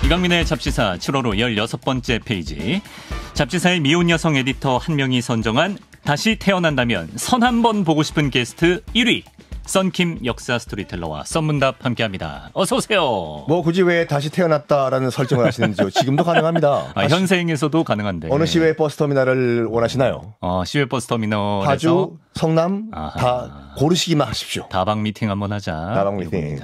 이강민의 잡지사 7월호 16번째 페이지. 잡지사의 미혼 여성 에디터 한 명이 선정한 다시 태어난다면 선 한번 보고 싶은 게스트 1위. 썬킴 역사 스토리텔러와 썬문답 함께합니다. 어서 오세요. 뭐 굳이 왜 다시 태어났다라는 설정을 하시는지요? 지금도 가능합니다. 현생에서도 가능한데. 어느 시외 버스터미널을 원하시나요? 시외 버스터미널에서 파주, 성남 다 고르시기만 하십시오. 다방 미팅 한번 하자. 다방 미팅.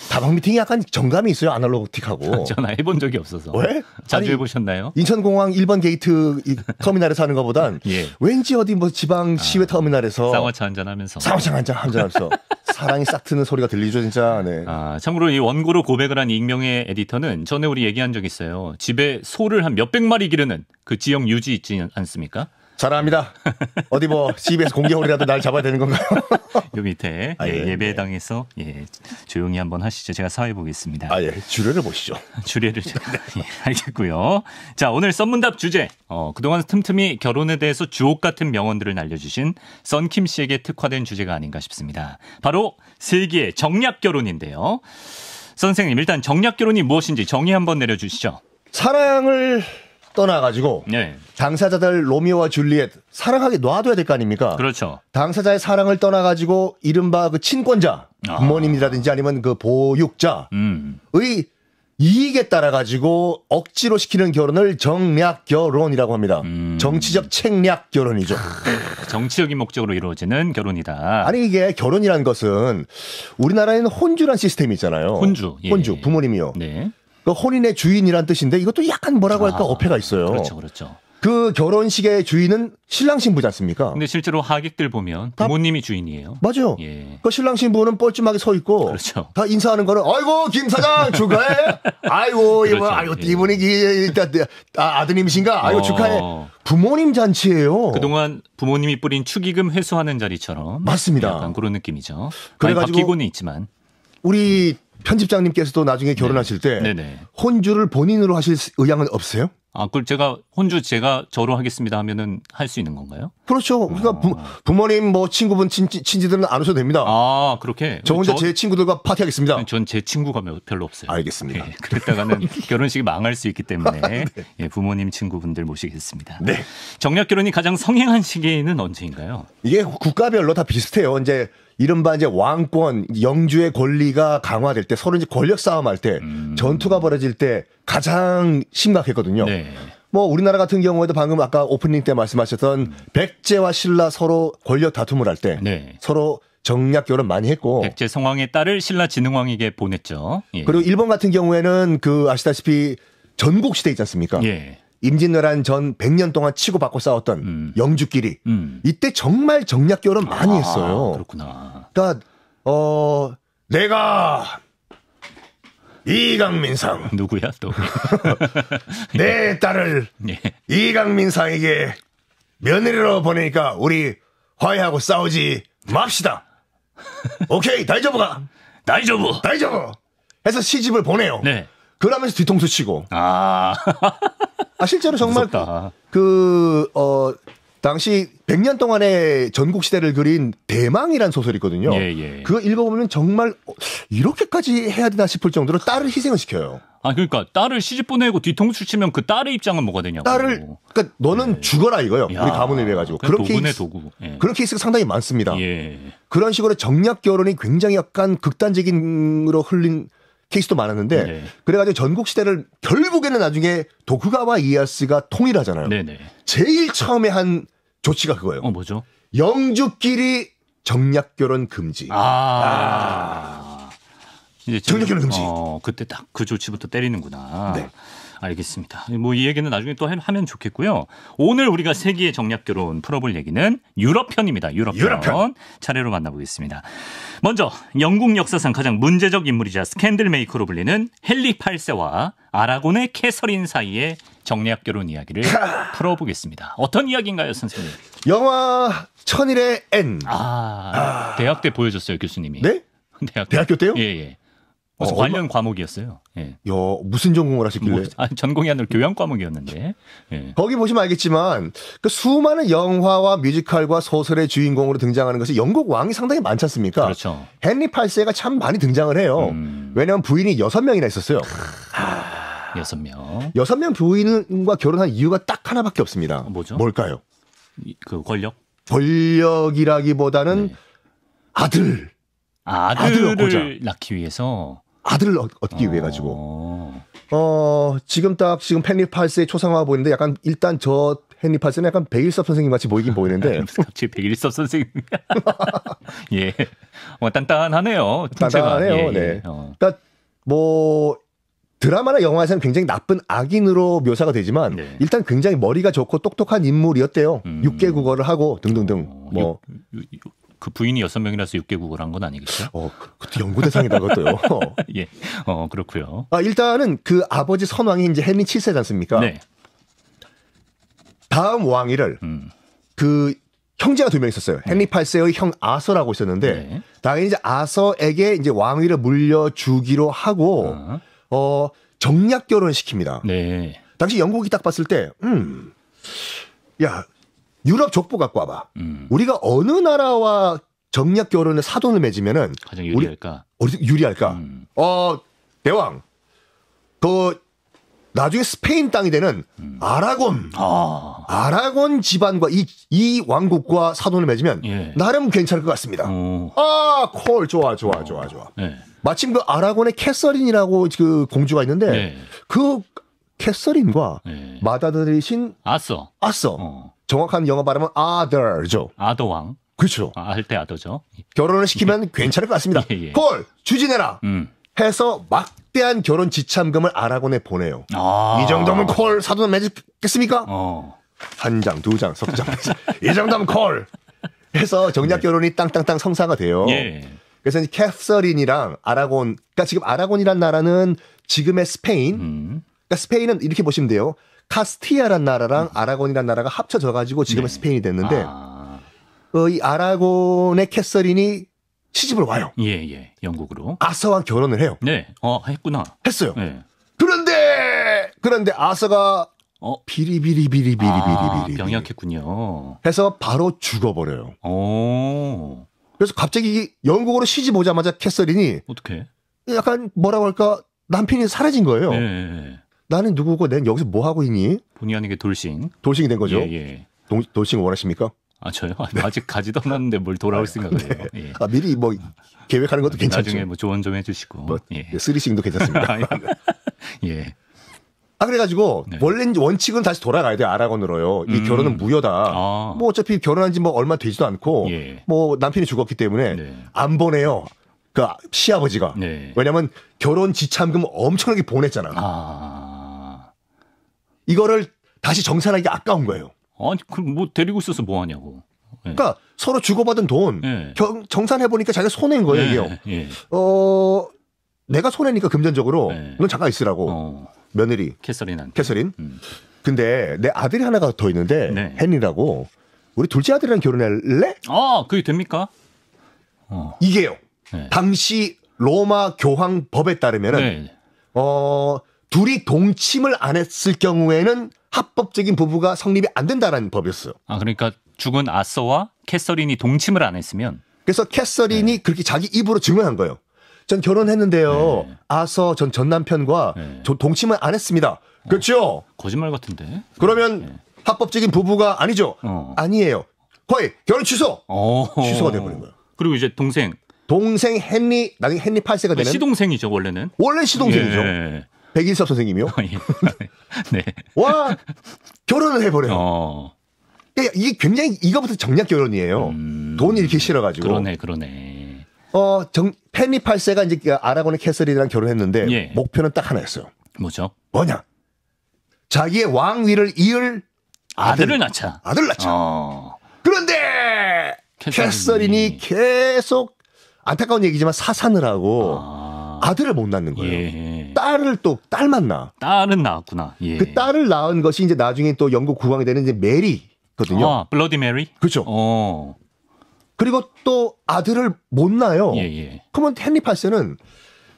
다방 미팅이 약간 정감이 있어요. 아날로그틱하고. 전화 해본 적이 없어서. 왜? 자주 해보셨나요? 인천공항 1번 게이트 터미널에서 하는 것보단 예. 왠지 어디 뭐 지방 시외 터미널에서 쌍화차 한잔하면서. 쌍화차 한잔하면서 사랑이 싹 트는 소리가 들리죠, 진짜. 네. 참고로 이 원고로 고백을 한 익명의 에디터는 전에 우리 얘기한 적 있어요. 집에 소를 한 몇백 마리 기르는 그 지역 유지 있지 않습니까? 잘합니다. 어디 뭐 CBS 공개홀이라도 날 잡아야 되는 건가요? 요 밑에 예배당에서 조용히 한번 하시죠. 제가 사회 보겠습니다. 주례를 보시죠. 주례를 알겠고요. 자, 오늘 썬문답 주제. 그동안 틈틈이 결혼에 대해서 주옥 같은 명언들을 날려주신 썬킴 씨에게 특화된 주제가 아닌가 싶습니다. 바로 세기의 정략 결혼인데요. 선생님, 일단 정략 결혼이 무엇인지 정의 한번 내려주시죠. 사랑을 떠나가지고 당사자들 로미오와 줄리엣 사랑하게 놔둬야 될 거 아닙니까? 그렇죠. 당사자의 사랑을 떠나가지고 이른바 그 친권자, 부모님이라든지 아니면 그 보육자의 이익에 따라가지고 억지로 시키는 결혼을 정략 결혼이라고 합니다. 정치적 책략 결혼이죠. 정치적인 목적으로 이루어지는 결혼이다. 아니 이게 결혼이라는 것은 우리나라에는 혼주란 시스템이 있잖아요. 혼주. 혼주, 부모님이요. 네. 그 혼인의 주인이란 뜻인데 이것도 약간 뭐라고 할까 어폐가 있어요. 그렇죠. 그 결혼식의 주인은 신랑 신부지 않습니까? 근데 실제로 하객들 보면 부모님이 주인이에요. 맞아요. 그 신랑 신부는 뻘쭘하게 서 있고 그렇죠. 다 인사하는 거는 아이고 김 사장 축하해. 아이고 그렇죠. 이거 아이고 이분이 아드님이신가? 아이고 축하해. 부모님 잔치예요. 그동안 부모님이 뿌린 축의금 회수하는 자리처럼 맞습니다. 약간 그런 느낌이죠. 그래가지고 바뀌고는 있지만 우리 편집장님께서도 나중에 결혼하실 때 혼주를 본인으로 하실 의향은 없으세요? 그걸 제가 저로 하겠습니다 하면은 할 수 있는 건가요? 그렇죠. 그러니까 부모님 뭐 친구분 친지들은 안 오셔도 됩니다. 그렇게. 저 혼자 제 친구들과 파티하겠습니다. 전 제 친구가 별로 없어요. 알겠습니다. 그랬다가는 결혼식이 망할 수 있기 때문에 부모님 친구분들 모시겠습니다. 네. 정략 결혼이 가장 성행한 시기는 언제인가요? 이게 국가별로 다 비슷해요. 이제 이른바 이제 왕권, 영주의 권리가 강화될 때 서로 이제 권력 싸움할 때 전투가 벌어질 때 가장 심각했거든요. 뭐 우리나라 같은 경우에도 방금 아까 오프닝 때 말씀하셨던 백제와 신라 서로 권력 다툼을 할 때 서로 정략 결혼 많이 했고 백제 성왕의 딸을 신라 진흥왕에게 보냈죠. 그리고 일본 같은 경우에는 그 아시다시피 전국 시대 있지 않습니까? 임진왜란 전 100년 동안 치고받고 싸웠던 영주끼리 이때 정말 정략 결혼 많이 했어요. 그렇구나. 그러니까 내가 이강민상 누구야 또? 내 딸을 이강민상에게 며느리로 보내니까 우리 화해하고 싸우지 맙시다. 오케이 다이저브가 다이저브 해서 시집을 보내요. 그러면서 뒤통수 치고. 실제로 정말 무섭다. 당시 100년 동안의 전국 시대를 그린 대망이란 소설이 있거든요. 그거 읽어보면 정말 이렇게까지 해야 되나 싶을 정도로 딸을 희생을 시켜요. 그러니까 딸을 시집 보내고 뒤통수 치면 그 딸의 입장은 뭐가 되냐고. 그러니까 너는 죽어라 이거요. 우리 가문을 위해 가지고. 그런 도구. 그런 케이스가 상당히 많습니다. 그런 식으로 정략 결혼이 굉장히 약간 극단적인으로 흘린 케이스도 많았는데 그래가지고 전국 시대를 결국에는 나중에 도쿠가와 이에야스가 통일하잖아요. 제일 처음에 한 조치가 그거예요. 뭐죠? 영주끼리 정략 결혼 금지. 이제 정략 결혼 금지. 그때 딱 그 조치부터 때리는구나. 알겠습니다. 뭐 이 얘기는 나중에 또 하면 좋겠고요. 오늘 우리가 세기의 정략 결혼 풀어볼 얘기는 유럽편입니다. 유럽편. 차례로 만나보겠습니다. 먼저 영국 역사상 가장 문제적 인물이자 스캔들 메이커로 불리는 헨리 8세와 아라곤의 캐서린 사이의 정략 결혼 이야기를 풀어보겠습니다. 어떤 이야기인가요, 선생님? 영화 천일의 N. 대학 때 보여줬어요, 교수님이. 네? 대학교 때요? 예. 관련 과목이었어요. 무슨 전공을 하셨길래? 전공이 아니라 교양 과목이었는데. 거기 보시면 알겠지만 그 수많은 영화와 뮤지컬과 소설의 주인공으로 등장하는 것이 영국 왕이 상당히 많지 않습니까? 그렇죠. 헨리 8세가 참 많이 등장을 해요. 왜냐하면 부인이 6명이나 있었어요. 6명. 6명 부인과 결혼한 이유가 딱 하나밖에 없습니다. 뭐죠? 뭘까요? 그 권력? 권력이라기보다는 네. 아들을 낳기 위해서. 아들을 얻기 위해 가지고. 지금 헨리 8세의 초상화 보이는데 약간 일단 저 헨리 8세는 약간 백일섭 선생님 같이 보이긴 보이는데. 갑자기 백일섭 선생님. 예. 단단하네요. 단단하네요. 예, 네. 그러니까 뭐 드라마나 영화에서는 굉장히 나쁜 악인으로 묘사가 되지만 네. 일단 굉장히 머리가 좋고 똑똑한 인물이었대요. 6개 국어를 하고 등등등. 그 부인이 6명이라서 6개 국어를 한 건 아니겠죠? 그것도 연구 대상이다 그것도요. 예. 그렇고요. 일단은 그 아버지 선왕이 이제 헨리 7세지 않습니까? 네. 다음 왕위를 그 형제가 2명 있었어요. 헨리 8세의 형 아서라고 있었는데 네. 당연히 이제 아서에게 이제 왕위를 물려주기로 하고 정략 결혼을 시킵니다. 네. 당시 영국이 딱 봤을 때 야 유럽 족보 갖고 와봐. 우리가 어느 나라와 정략 결혼에 사돈을 맺으면은 가장 유리할까? 유리할까? 대왕. 나중에 스페인 땅이 되는 아라곤 집안과 이 왕국과 사돈을 맺으면 예. 나름 괜찮을 것 같습니다. 콜 좋아. 네. 마침 그 아라곤의 캐서린이라고 그 공주가 있는데 네. 그 캐서린과 네. 맏아들이신 아서. 정확한 영어 발음은 아더죠. 아더왕. 그렇죠. 할 때 아더죠. 결혼을 시키면 괜찮을 것 같습니다. 예. 콜 추진해라. 해서 막대한 결혼 지참금을 아라곤에 보내요. 이 정도면 콜 사돈 맺겠습니까? 한 장, 2장, 3장. 이 정도면 콜. 해서 정략 결혼이 땅땅땅 성사가 돼요. 예. 그래서 이제 캐서린이랑 아라곤, 그러니까 지금 아라곤이란 나라는 지금의 스페인. 그러니까 스페인은 이렇게 보시면 돼요. 카스티아란 나라랑 아라곤이란 나라가 합쳐져 가지고 지금의 스페인이 됐는데 이 아라곤의 캐서린이 시집을 와요. 예. 영국으로. 아서와 결혼을 해요. 네. 했구나. 했어요. 네. 그런데 아서가 비리비리비리비리비리 병약했군요. 해서 바로 죽어버려요. 그래서 갑자기 영국으로 시집 오자마자 캐서린이 어떻게? 약간 뭐라고 할까 남편이 사라진 거예요. 네. 나는 누구고 난 여기서 뭐 하고 있니? 본의 아니게 돌싱이 된 거죠. 예. 돌싱 원하십니까? 저요? 아직 가지도 않았는데 뭘 돌아올 생각을 해요. 예. 미리 뭐 계획하는 것도 괜찮죠. 나중에 뭐 조언 좀 해주시고. 쓰리싱도 괜찮습니다. 예. 그래가지고 네. 원래 원칙은 다시 돌아가야 돼요. 아라곤으로요. 이 결혼은 무효다. 뭐 어차피 결혼한 지 뭐 얼마 되지도 않고 예. 뭐 남편이 죽었기 때문에 네. 안 보내요. 그 시아버지가. 네. 왜냐면 결혼 지참금 엄청나게 보냈잖아. 이거를 다시 정산하기 아까운 거예요. 아니, 그럼 뭐 데리고 있어서 뭐 하냐고. 네. 그러니까 서로 주고받은 돈 네. 정산해보니까 자기가 손해인 거예요, 이게요. 네. 내가 손해니까 금전적으로 넌 잠깐 있으라고. 며느리. 캐서린. 근데 내 아들이 하나가 더 있는데 네. 헨리라고. 우리 둘째 아들이랑 결혼할래? 그게 됩니까? 이게요. 네. 당시 로마 교황 법에 따르면은 네. 둘이 동침을 안 했을 경우에는 합법적인 부부가 성립이 안 된다라는 법이었어요. 그러니까 죽은 아서와 캐서린이 동침을 안 했으면. 그래서 캐서린이 네. 그렇게 자기 입으로 증언한 거예요. 전 결혼했는데요. 네. 아서 전 남편과 네. 동침을 안 했습니다. 그렇죠? 거짓말 같은데. 그러면 합법적인 부부가 아니죠? 아니에요. 거의 결혼 취소. 취소가 돼버린 거예요. 그리고 이제 동생 헨리, 나중에 헨리 8세가 되는. 시동생이죠, 원래는. 원래 시동생이죠. 예. 백일섭 선생님이요. 네. 와, 결혼을 해버려요. 이게 굉장히 이거부터 정략 결혼이에요. 돈이 이렇게 싫어가지고. 그러네. 헨리 8세가 이제 아라곤의 캐서린이랑 결혼했는데 예. 목표는 딱 하나였어요. 뭐냐? 자기의 왕위를 이을 아들을 낳자. 그런데 캐서린이 계속 안타까운 얘기지만 사산을 하고 아들을 못 낳는 거예요. 예. 딸만 낳아. 딸은 낳았구나. 예. 그 딸을 낳은 것이 이제 나중에 또 영국 국왕이 되는 이제 메리거든요. 블러디 메리? 그렇죠. 그리고 또 아들을 못 낳아요. 예. 그러면 헨리 8세는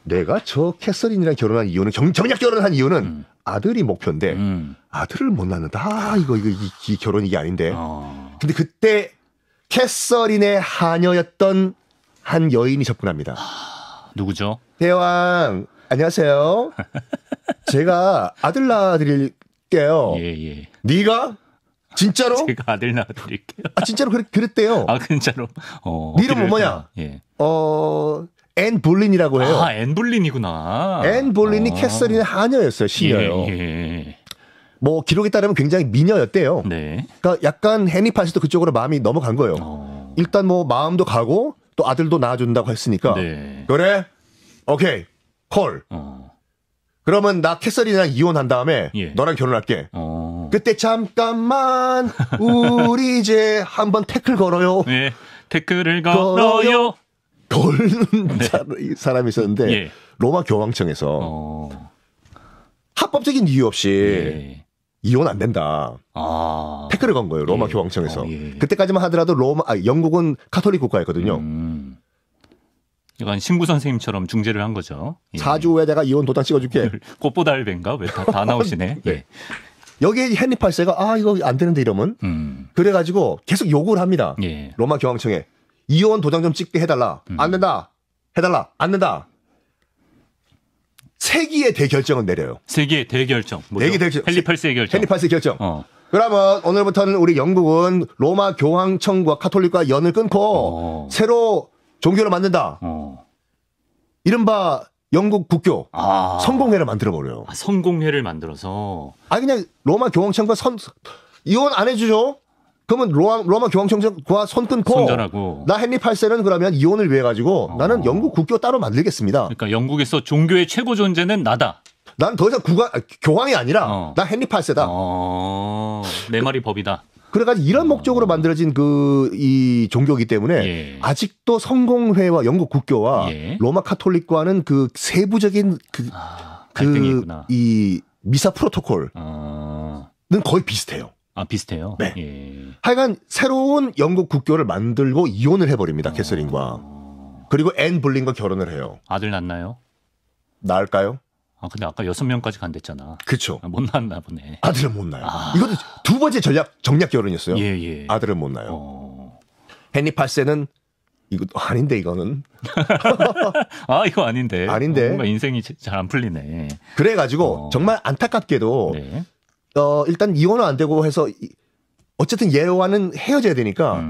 내가 저 캐서린이랑 결혼한 이유는 정략 결혼한 이유는 아들이 목표인데 아들을 못 낳는다. 이거 이 결혼 이게 아닌데. 근데 그때 캐서린의 하녀였던 한 여인이 접근합니다. 누구죠? 대왕 안녕하세요. 제가 아들 낳아드릴게요. 예. 네가? 진짜로? 제가 아들 낳아드릴게요. 진짜로 그랬대요. 진짜로. 네 이름은 뭐냐? 예. 앤 볼린이라고 해요. 앤 볼린이구나. 앤 볼린이 캐서린의 하녀였어요. 시녀요. 예. 뭐 기록에 따르면 굉장히 미녀였대요. 네. 그러니까 약간 해니 팔스도 그쪽으로 마음이 넘어간 거예요. 일단 뭐 마음도 가고 또 아들도 낳아준다고 했으니까. 네. 그래? 오케이. 콜. 그러면 나 캐서린이랑 이혼한 다음에 너랑 결혼할게. 그때 잠깐만 우리 이제 한번 태클 걸어요. 네. 태클을 걸어요. 걸는 사람이 있었는데 로마 교황청에서 합법적인 이유 없이 이혼 안 된다. 태클을 건 거예요. 로마 교황청에서. 그때까지만 하더라도 영국은 카톨릭 국가였거든요. 약간 신부 선생님처럼 중재를 한 거죠. 사주 후에 내가 이혼 도장 찍어줄게. 꽃보다 알배인가? 왜 다 나오시네. 네. 여기에 헨리 8세가 이거 안 되는데 이러면 그래가지고 계속 요구를 합니다. 로마 교황청에 이혼 도장 좀 찍게 해달라. 안 된다. 해달라. 안 된다. 세기의 대결정을 내려요. 세기의 대결정. 헨리 8세의 결정. 헨리 8세의 결정. 그러면 오늘부터는 우리 영국은 로마 교황청과 카톨릭과 연을 끊고 새로 종교를 만든다. 이른바 영국 국교 성공회를 만들어버려요. 성공회를 만들어서. 그냥 로마 교황청과 이혼 안 해주죠. 그러면 로마 교황청과 손 끊고 손절하고. 나 헨리 8세는 그러면 이혼을 위해 가지고 나는 영국 국교 따로 만들겠습니다. 그러니까 영국에서 종교의 최고 존재는 나다. 난 더 이상 교황이 아니라 나 헨리 8세다. 내 말이 법이다. 그래가지고 이런 목적으로 만들어진 이 종교이기 때문에 아직도 성공회와 영국 국교와 로마 카톨릭과는 그 세부적인 갈등이 있구나. 이 미사 프로토콜은 거의 비슷해요. 비슷해요? 네. 하여간 새로운 영국 국교를 만들고 이혼을 해버립니다. 캐서린과. 그리고 앤 볼린과 결혼을 해요. 아들 낳나요? 낳을까요? 근데 아까 6명까지 간댔잖아. 그쵸. 못 낳았나 보네. 아들은 못 낳아요. 이것도 두 번째 정략 결혼이었어요. 아들은 못 낳아요. 헨리 8세는 이거 아닌데 이거는. 이거 아닌데. 아닌데. 뭔가 인생이 잘 안 풀리네. 그래가지고 정말 안타깝게도 일단 이혼은 안 되고 해서 어쨌든 얘와는 헤어져야 되니까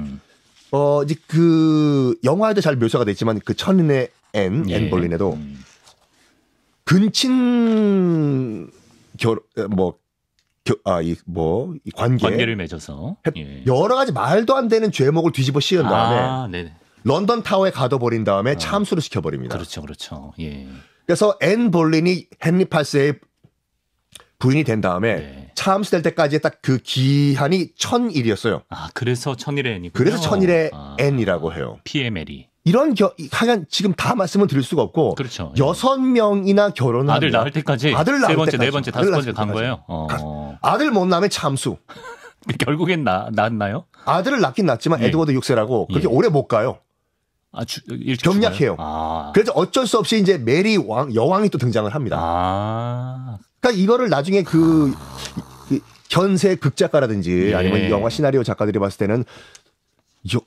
이제 그 영화에도 잘 묘사가 됐지만 그 천인의 앤 볼린에도 근친 관계를 맺어서 여러 가지 말도 안 되는 죄목을 뒤집어 씌운 다음에 런던 타워에 가둬버린 다음에 참수를 시켜버립니다. 그렇죠. 그래서 앤 볼린이 헨리 8세의 부인이 된 다음에 참수될 때까지 딱 그 기한이 1000일이었어요. 그래서 1000일의 앤이군요. 그래서 1000일의 앤이라고 해요. 피의 메리. 이런 하여간 지금 다 말씀을 드릴 수가 없고 그렇죠. 6명이나 결혼을 아들 낳을 때까지 세 번째, 네 번째, 다섯 번째 간 거예요. 아들 못 낳으면 참수. 결국엔 낳았나요? 아들을 낳긴 낳지만 에드워드 6세라고 그렇게 오래 못 가요. 병약해요. 그래서 어쩔 수 없이 이제 메리 여왕이 또 등장을 합니다. 그러니까 이거를 나중에 그 현세 극작가라든지 아니면 영화 시나리오 작가들이 봤을 때는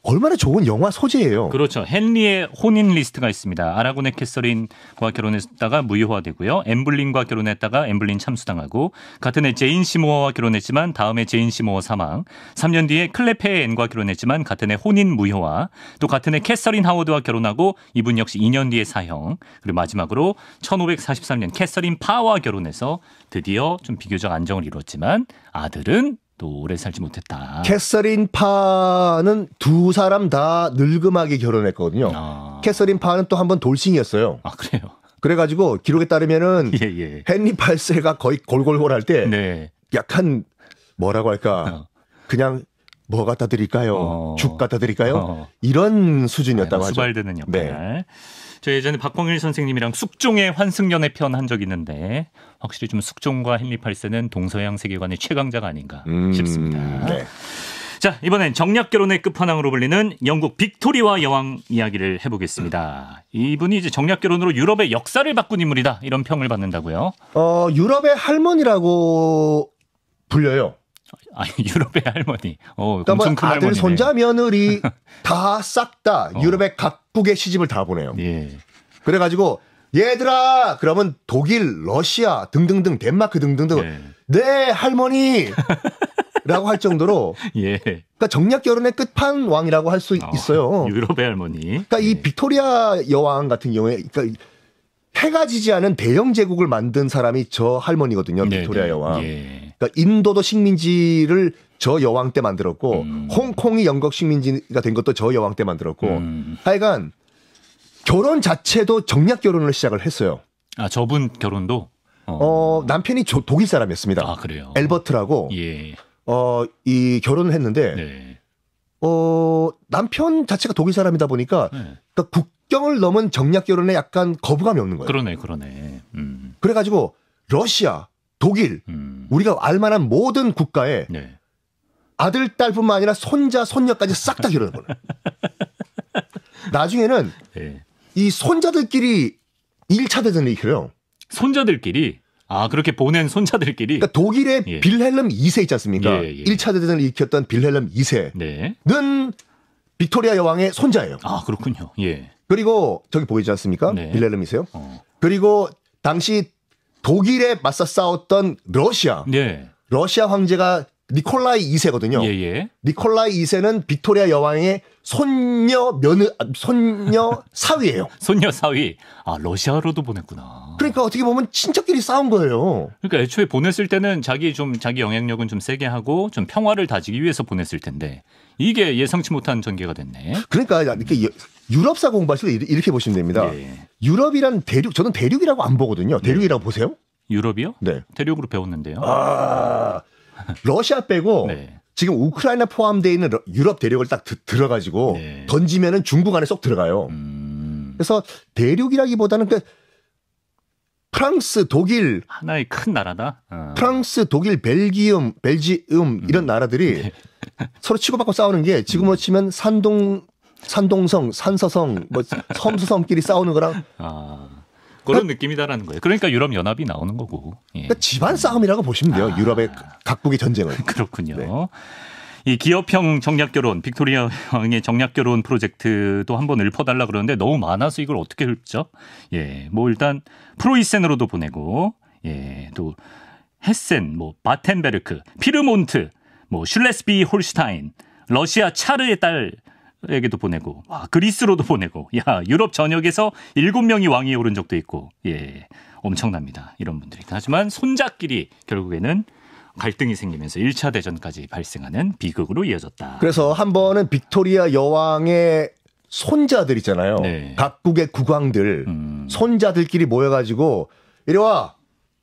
얼마나 좋은 영화 소재예요. 그렇죠. 헨리의 혼인 리스트가 있습니다. 아라곤의 캐서린과 결혼했다가 무효화되고요. 엠블린과 결혼했다가 엠블린 참수당하고 같은 해 제인 시모어와 결혼했지만 다음해 제인 시모어 사망. 3년 뒤에 클레페의 앤과 결혼했지만 같은 해 혼인 무효화. 또 같은 해 캐서린 하워드와 결혼하고 이분 역시 2년 뒤에 사형. 그리고 마지막으로 1543년 캐서린 파와 결혼해서 드디어 좀 비교적 안정을 이뤘지만 아들은 또 오래 살지 못했다. 캐서린 파는 두 사람 다 늙음하게 결혼했거든요. 캐서린 파는 또 한 번 돌싱이었어요. 그래요? 그래가지고 기록에 따르면은 헨리 8세가 거의 골골골할 때 약간 뭐라고 할까 그냥 뭐 갖다 드릴까요? 죽 갖다 드릴까요? 이런 수준이었다고 하죠. 수발되는 역할. 저 예전에 박광일 선생님이랑 숙종의 환승연애 편 한 적이 있는데 확실히 좀 숙종과 헨리 8세는 동서양 세계관의 최강자가 아닌가 싶습니다. 자, 이번엔 정략 결혼의 끝판왕으로 불리는 영국 빅토리아 여왕 이야기를 해보겠습니다. 이분이 이제 정략 결혼으로 유럽의 역사를 바꾼 인물이다 이런 평을 받는다고요? 유럽의 할머니라고 불려요. 유럽의 할머니. 그러니까 뭐 아들, 할머니네. 손자, 며느리 다 싹 다 유럽의 각국의 시집을 다 보내요. 그래가지고 얘들아 그러면 독일, 러시아 등등등 덴마크 등등등 네 할머니 라고 할 정도로 그러니까 정략 결혼의 끝판왕이라고 할 수 있어요. 유럽의 할머니. 그러니까 이 빅토리아 여왕 같은 경우에 그러니까 해가 지지 않은 대영 제국을 만든 사람이 저 할머니거든요. 빅토리아 여왕. 그러니까 인도도 식민지를 저 여왕 때 만들었고 홍콩이 영국 식민지가 된 것도 저 여왕 때 만들었고 하여간 결혼 자체도 정략 결혼을 시작을 했어요. 아, 저분 결혼도? 남편이 독일 사람이었습니다. 아, 그래요? 엘버트라고. 이 결혼을 했는데, 남편 자체가 독일 사람이다 보니까, 그러니까 국경을 넘은 정략 결혼에 약간 거부감이 없는 거예요. 그러네. 그래가지고, 러시아, 독일, 우리가 알만한 모든 국가에 아들, 딸뿐만 아니라 손자, 손녀까지 싹 다 결혼을 거예요. 나중에는 이 손자들끼리 1차 대전을 일으켜요. 손자들끼리? 아, 그렇게 보낸 손자들끼리? 그러니까 독일의 빌헬름 2세 있지 않습니까? 1차 대전을 일으켰던 빌헬름 2세는 빅토리아 여왕의 손자예요. 아, 그렇군요. 그리고 저기 보이지 않습니까? 빌헬름 2세요. 그리고 당시 독일에 맞서 싸웠던 러시아 황제가 니콜라이 2세거든요. 니콜라이 2세는 빅토리아 여왕의 손녀 사위예요. 손녀 사위. 아, 러시아로도 보냈구나. 그러니까 어떻게 보면 친척끼리 싸운 거예요. 그러니까 애초에 보냈을 때는 자기 영향력은 좀 세게 하고 좀 평화를 다지기 위해서 보냈을 텐데 이게 예상치 못한 전개가 됐네. 그러니까 이렇게 유럽사 공부하실 때 이렇게 보시면 됩니다. 유럽이란 대륙, 저는 대륙이라고 안 보거든요. 대륙이라고 보세요? 유럽이요? 네. 대륙으로 배웠는데요. 러시아 빼고 지금 우크라이나 포함되어 있는 유럽 대륙을 딱 들어가지고 던지면은 중국 안에 쏙 들어가요. 그래서 대륙이라기보다는 프랑스, 독일 하나의 큰 나라다. 프랑스, 독일, 벨지움 이런 나라들이 서로 치고받고 싸우는 게 지금으로 치면 산동성, 산서성, 뭐 섬서성끼리 싸우는 거랑 그런 느낌이다라는 거예요. 그러니까 유럽 연합이 나오는 거고. 그러니까 집안 싸움이라고 보시면 돼요. 유럽의 각국의 전쟁은. 그렇군요. 이 기업형 정략결혼, 빅토리아 왕의 정략결혼 프로젝트도 한번 읊어달라 그러는데 너무 많아서 이걸 어떻게 읊죠? 뭐 일단 프로이센으로도 보내고, 또 헤센, 뭐 바텐베르크, 피르몬트, 뭐 슐레스비 홀슈타인, 러시아 차르의 딸에게도 보내고, 그리스로도 보내고, 유럽 전역에서 7명이 왕위에 오른 적도 있고, 엄청납니다. 이런 분들이. 하지만 손자끼리 결국에는 갈등이 생기면서 1차 대전까지 발생하는 비극으로 이어졌다. 그래서 한 번은 빅토리아 여왕의 손자들 있잖아요. 각국의 국왕들, 손자들끼리 모여가지고 이리 와.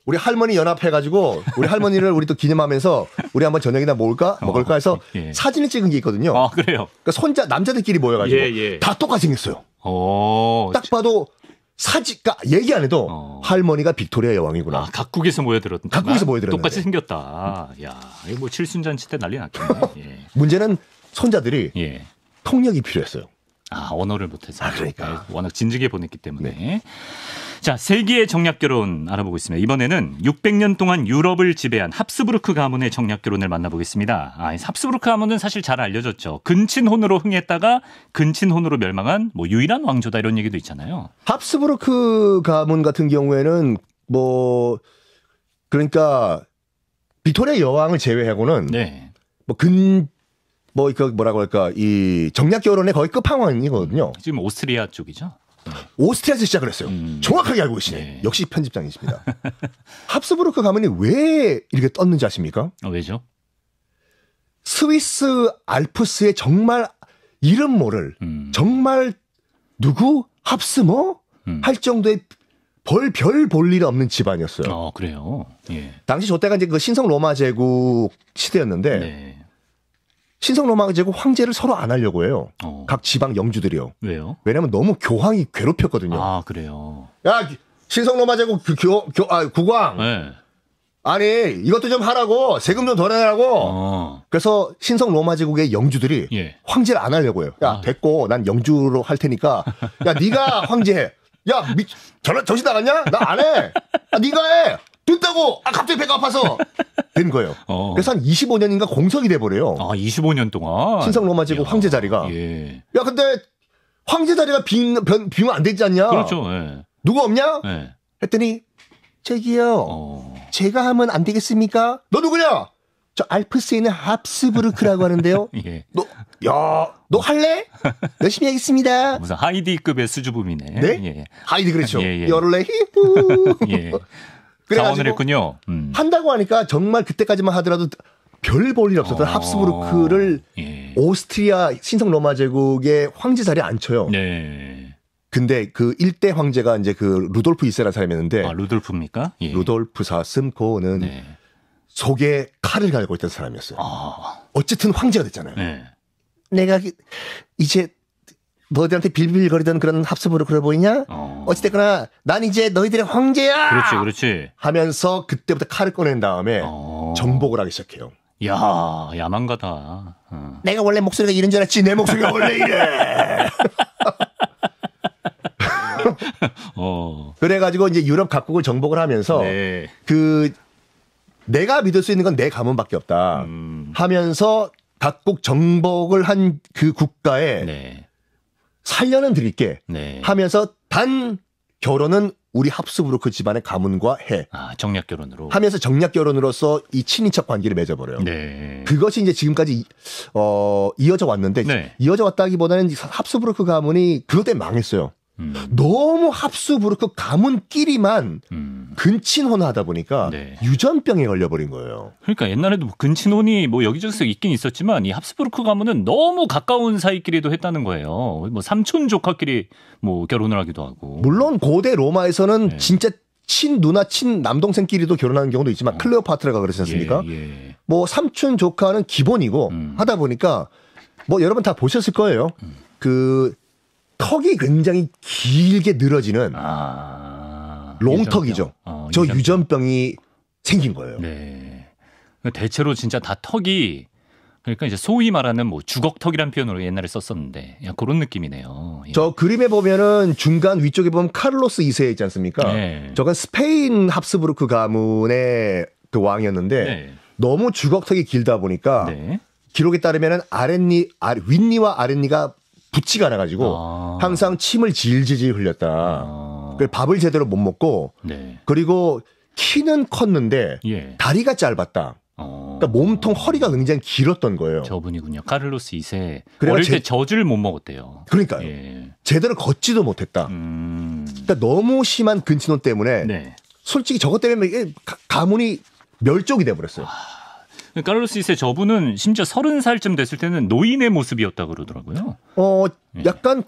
우리 할머니 연합해가지고 우리 할머니를 우리 또 기념하면서 우리 한번 저녁이나 먹을까 해서 사진을 찍은 게 있거든요. 그래요? 그러니까 손자, 남자들끼리 모여가지고 다 똑같이 생겼어요. 딱 봐도 그러니까 얘기 안 해도 할머니가 빅토리아 여왕이구나. 각국에서 모여들었다. 똑같이 생겼다. 야, 이거 뭐 칠순잔치 때 난리 났겠네. 문제는 손자들이 통역이 필요했어요. 언어를 못해서. 그러니까. 워낙 진즉에 보냈기 때문에. 자, 세계의 정략결혼 알아보고 있습니다. 이번에는 600년 동안 유럽을 지배한 합스부르크 가문의 정략결혼을 만나보겠습니다. 합스부르크 가문은 사실 잘 알려졌죠. 근친혼으로 흥했다가 근친혼으로 멸망한 뭐 유일한 왕조다 이런 얘기도 있잖아요. 합스부르크 가문 같은 경우에는 그러니까 빅토리아 여왕을 제외하고는 뭐라고 할까 이 정략결혼의 거의 끝판왕이거든요. 지금 오스트리아 쪽이죠. 오스트리아에서 시작을 했어요. 정확하게 알고 계시네. 역시 편집장이십니다. 합스부르크 가문이 왜 이렇게 떴는지 아십니까? 왜죠? 스위스 알프스의 정말 이름 모를 정말 누구 합스뭐 할 정도의 별 볼 일 없는 집안이었어요. 그래요. 당시 저때가 이제 그 신성 로마 제국 시대였는데 신성 로마 제국 황제를 서로 안 하려고 해요. 각 지방 영주들이요. 왜요? 왜냐면 너무 교황이 괴롭혔거든요. 그래요. 야, 신성 로마 제국 국왕. 아니, 이것도 좀 하라고. 세금 좀 더 내라고. 그래서 신성 로마 제국의 영주들이 황제를 안 하려고 해요. 야, 됐고. 난 영주로 할 테니까. 야, 네가 황제해. 야, 정신 나갔냐? 나 안 해. 네가 해. 됐다고. 갑자기 배가 아파서 된 거예요. 그래서 한 25년인가 공석이 돼버려요. 25년 동안 신성 로마 제국 황제 자리가. 야, 근데 황제 자리가 비면 안 되지 않냐? 그렇죠. 누구 없냐? 네. 했더니 저기요. 제가 하면 안 되겠습니까? 너 누구냐? 저 알프스에 있는 합스부르크라고 하는데요. 예. 너 할래? 열심히 하겠습니다. 무슨 하이디급의 수줍음이네. 네? 예. 하이디 그렇죠. 예. 열레 히후. 예. 자원을 했군요. 한다고 하니까 정말 그때까지만 하더라도 별 볼 일 없었던 합스부르크를 예. 오스트리아 신성 로마 제국의 황제 자리에 앉혀요. 네. 근데 그 일대 황제가 이제 그 루돌프 2세라는 사람이었는데 루돌프입니까? 예. 루돌프 사슴코는 네. 속에 칼을 갈고 있던 사람이었어요. 어쨌든 황제가 됐잖아요. 네. 내가 이제 너희들한테 빌빌거리던 그런 합스부르크를 보이냐? 어찌됐거나 난 이제 너희들의 황제야. 그렇지. 하면서 그때부터 칼을 꺼낸 다음에 정복을 하기 시작해요. 야, 야망가다. 내가 원래 목소리가 이런 줄 알았지. 내 목소리가 원래 이래. 그래가지고 이제 유럽 각국을 정복을 하면서 네. 그 내가 믿을 수 있는 건 내 가문밖에 없다 하면서 각국 정복을 한 그 국가에 네. 살려는 드릴게 네. 하면서 단 결혼은 우리 합스부르크 집안의 가문과 해. 정략 결혼으로. 하면서 정략 결혼으로서 이 친인척 관계를 맺어버려요. 네. 그것이 이제 지금까지 이어져 왔는데 네. 이어져 왔다기보다는 합스부르크 가문이 그것 때문에 망했어요. 너무 합스부르크 가문끼리만 근친혼을 하다 보니까 네. 유전병에 걸려버린 거예요. 그러니까 옛날에도 여기저기서 있긴 있었지만 이 합스부르크 가문은 너무 가까운 사이끼리도 했다는 거예요. 뭐 삼촌 조카끼리 뭐 결혼을 하기도 하고. 물론 고대 로마에서는 네. 진짜 친 누나 친 남동생끼리도 결혼하는 경우도 있지만 클레오파트라가 그러지 않습니까? 예. 뭐 삼촌 조카는 기본이고 하다 보니까 뭐 여러분 다 보셨을 거예요. 그 턱이 굉장히 길게 늘어지는 롱턱이죠. 저 유전병이 생긴 거예요. 네. 대체로 진짜 다 턱이 그러니까 이제 소위 말하는 뭐 주걱턱이란 표현으로 옛날에 썼었는데 그런 느낌이네요. 예. 저 그림에 보면은 중간 위쪽에 보면 카를로스 2세 있지 않습니까? 네. 저건 스페인 합스부르크 가문의 그 왕이었는데 네. 너무 주걱턱이 길다 보니까 네. 기록에 따르면은 윗니와 아랫니가 붙지가 않아가지고 항상 침을 질질질 흘렸다. 밥을 제대로 못 먹고 네. 그리고 키는 컸는데 예. 다리가 짧았다. 그러니까 몸통 허리가 굉장히 길었던 거예요. 저분이군요. 카를로스 2세. 어릴 때 젖을 못 먹었대요. 그러니까요. 예. 제대로 걷지도 못했다. 그러니까 너무 심한 근친혼 때문에 네. 솔직히 저것 때문에 이게 가문이 멸종이 돼버렸어요. 카를로스 2세 저분은 심지어 30살쯤 됐을 때는 노인의 모습이었다 그러더라고요. 약간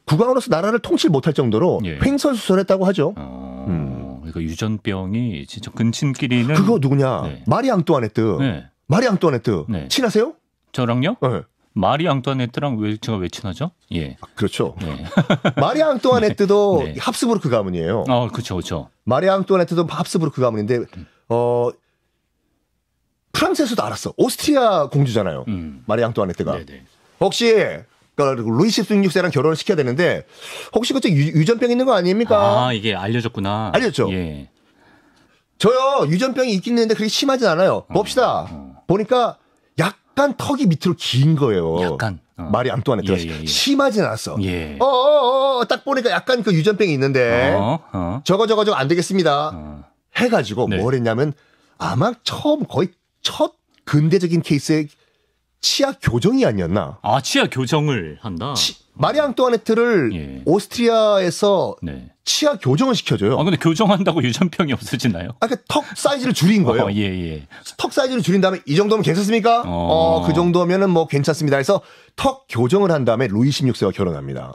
국왕으로서 나라를 통치 못할 정도로 횡설수설했다고 하죠. 그러니까 유전병이 진짜 근친끼리는 그거 누구냐? 네. 마리 앙뚜아네트. 네. 마리 앙뚜아네트. 네. 친하세요? 저랑요? 네. 마리 앙뚜아네트랑 제가 왜 친하죠? 예. 그렇죠. 네. 마리 앙뚜아네트도 네. 합스부르크 가문이에요. 그렇죠. 마리 앙뚜아네트도 합스부르크 가문인데 프랑스에서도 알았어. 오스트리아 공주잖아요. 마리 앙뚜아네트가. 네네. 혹시 루이 16세랑 결혼을 시켜야 되는데 혹시 그때 유전병 있는 거 아닙니까? 이게 알려졌구나. 알렸죠. 예. 저요 유전병이 있긴 있는데 그렇게 심하진 않아요. 봅시다. 보니까 약간 턱이 밑으로 긴 거예요. 약간. 마리 앙뚜아네트가 심하진 않았어. 예. 딱 보니까 약간 그 유전병이 있는데 저거 안 되겠습니다. 해가지고 네. 뭘 했냐면 아마 거의 첫 근대적인 케이스의 치아 교정이 아니었나? 치아 교정을 한다. 마리 앙뚜아네트를 오스트리아에서 치아 교정을 시켜줘요. 근데 교정한다고 유전병이 없어지나요? 그러니까 턱 사이즈를 줄인 거예요. 예. 턱 사이즈를 줄인 다음에 이 정도면 괜찮습니까? 그 정도면은 뭐 괜찮습니다. 해서 턱 교정을 한 다음에 루이 16세와 결혼합니다.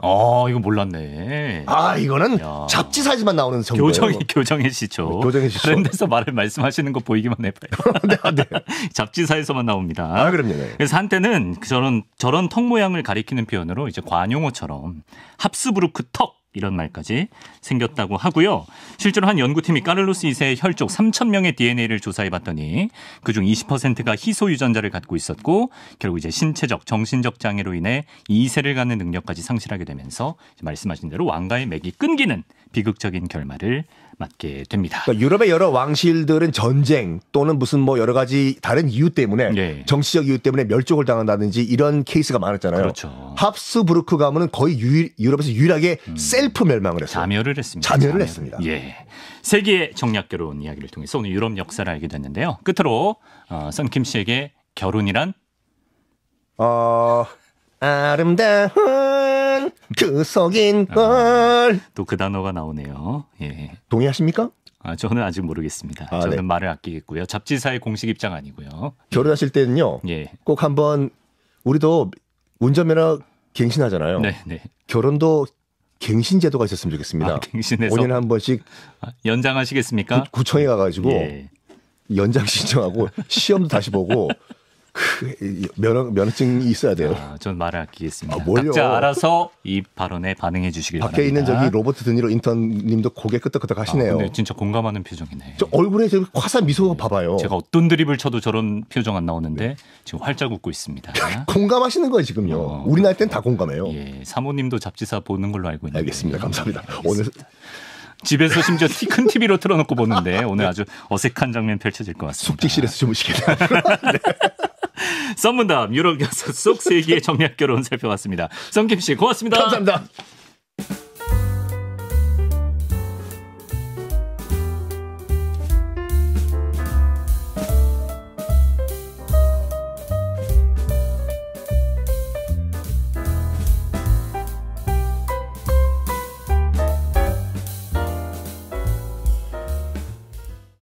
이거 몰랐네. 이거는 잡지 사이즈만 나오는 정도예요. 교정의 시초. 교정의 시초. 다른 데서 말씀하시는 거 보이기만 해봐요. 네. 잡지사에서만 나옵니다. 그럼요. 네. 그래서 한때는 저런 턱 모양을 가리키는 표현으로 이제 관용어처럼 합스부르크 턱 이런 말까지 생겼다고 하고요. 실제로 한 연구팀이 카를로스 2세의 혈족 3,000명의 DNA를 조사해봤더니 그중 20%가 희소 유전자를 갖고 있었고 결국 이제 신체적, 정신적 장애로 인해 2세를 갖는 능력까지 상실하게 되면서 말씀하신 대로 왕가의 맥이 끊기는 비극적인 결말을 맞게 됩니다. 그러니까 유럽의 여러 왕실들은 전쟁 또는 무슨 뭐 여러 가지 다른 이유 때문에 네. 정치적 이유 때문에 멸종을 당한다든지 이런 케이스가 많았잖아요. 그렇죠. 합스부르크 가문은 거의 유럽에서 유일하게 셀프 멸망을 했어요. 자멸을 했습니다. 자멸을 했습니다. 예. 세계의 정략 결혼 이야기를 통해서 오늘 유럽 역사를 알게 됐는데요. 끝으로 썬킴 씨에게 결혼이란? 아름다운 그 속인 걸. 또 그 단어가 나오네요. 예. 동의하십니까? 저는 아직 모르겠습니다. 저는 네. 말을 아끼겠고요. 잡지사의 공식 입장 아니고요. 결혼하실 때는요. 예. 꼭 한번 우리도 운전면허 갱신하잖아요. 네, 네. 결혼도 갱신 제도가 있었으면 좋겠습니다. 갱신해서 5년에 한 번씩 연장하시겠습니까? 구청에 가가지고 예. 연장 신청하고 시험도 다시 보고 면허증이 있어야 돼요. 전 말을 아끼겠습니다. 각자 알아서 이 발언에 반응해 주시길 밖에 바랍니다. 있는 저기 로버트 드니로 인턴님도 고개 끄덕끄덕 하시네요. 근데 진짜 공감하는 표정이네. 저 얼굴에 저 화사한 미소가 봐봐요. 제가 어떤 드립을 쳐도 저런 표정 안 나오는데 지금 활짝 웃고 있습니다. 공감하시는 거예요 지금요. 우리 나이 때는 다 공감해요. 예, 사모님도 잡지사 보는 걸로 알고 있는데. 알겠습니다. 감사합니다. 오늘 집에서 심지어 큰 TV로 틀어놓고 보는데 오늘 아주 어색한 장면 펼쳐질 것 같습니다. 숙직실에서 주무시겠네요. 네. 썬문답 유럽 역사 속 세기의 정략 결혼 살펴봤습니다. 썬킴 씨 고맙습니다. 감사합니다.